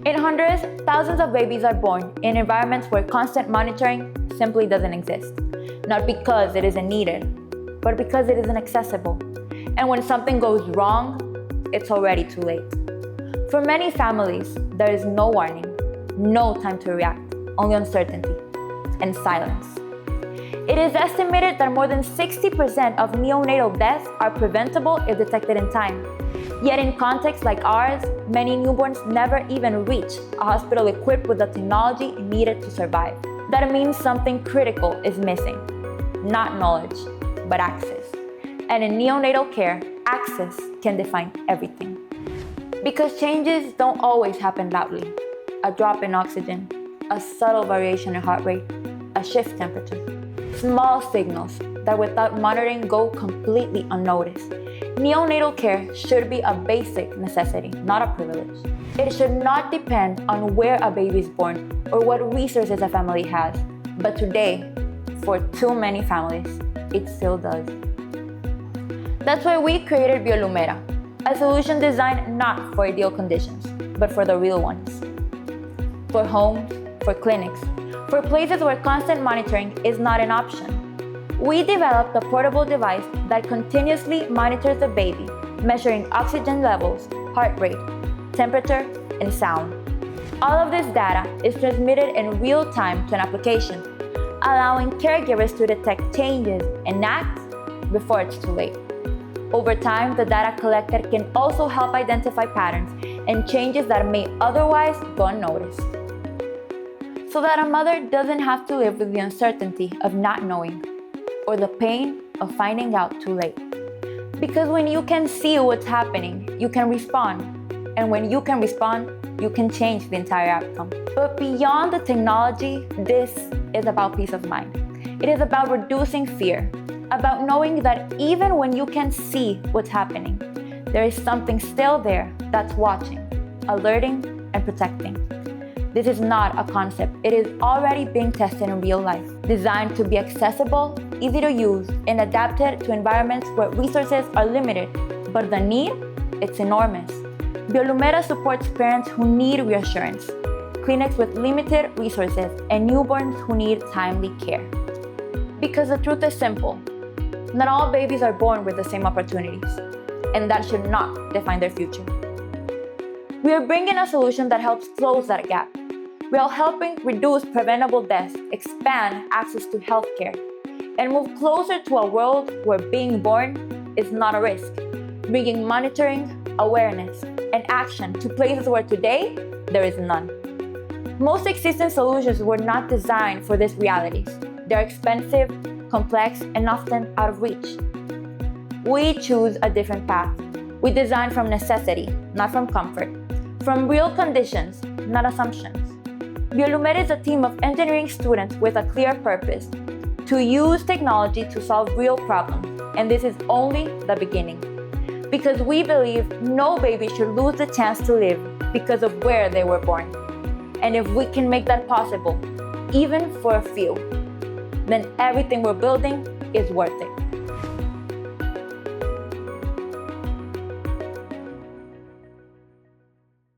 In Honduras, thousands of babies are born in environments where constant monitoring simply doesn't exist. Not because it isn't needed, but because it isn't accessible. And when something goes wrong, it's already too late. For many families, there is no warning, no time to react, only uncertainty and silence. It is estimated that more than 60% of neonatal deaths are preventable if detected in time. Yet in contexts like ours, many newborns never even reach a hospital equipped with the technology needed to survive. That means something critical is missing. Not knowledge, but access. And in neonatal care, access can define everything. Because changes don't always happen loudly. A drop in oxygen, a subtle variation in heart rate, a shift temperature. Small signals that without monitoring go completely unnoticed. Neonatal care should be a basic necessity, not a privilege. It should not depend on where a baby is born or what resources a family has. But today, for too many families, it still does. That's why we created Biolumera, a solution designed not for ideal conditions, but for the real ones. For homes, for clinics, for places where constant monitoring is not an option. We developed a portable device that continuously monitors the baby, measuring oxygen levels, heart rate, temperature, and sound. All of this data is transmitted in real time to an application, allowing caregivers to detect changes and act before it's too late. Over time, the data collected can also help identify patterns and changes that may otherwise go unnoticed, so that a mother doesn't have to live with the uncertainty of not knowing or the pain of finding out too late. Because when you can see what's happening, you can respond. And when you can respond, you can change the entire outcome. But beyond the technology, this is about peace of mind. It is about reducing fear, about knowing that even when you can see what's happening, there is something still there that's watching, alerting, and protecting. This is not a concept. It is already being tested in real life, designed to be accessible, easy to use, and adapted to environments where resources are limited, but the need, it's enormous. Biolumera supports parents who need reassurance, clinics with limited resources, and newborns who need timely care. Because the truth is simple. Not all babies are born with the same opportunities, and that should not define their future. We are bringing a solution that helps close that gap. We are helping reduce preventable deaths, expand access to healthcare, and move closer to a world where being born is not a risk, bringing monitoring, awareness, and action to places where today there is none. Most existing solutions were not designed for these realities. They're expensive, complex, and often out of reach. We choose a different path. We design from necessity, not from comfort, from real conditions, not assumptions. Biolumera is a team of engineering students with a clear purpose: to use technology to solve real problems, and this is only the beginning. Because we believe no baby should lose the chance to live because of where they were born. And if we can make that possible, even for a few, then everything we're building is worth it.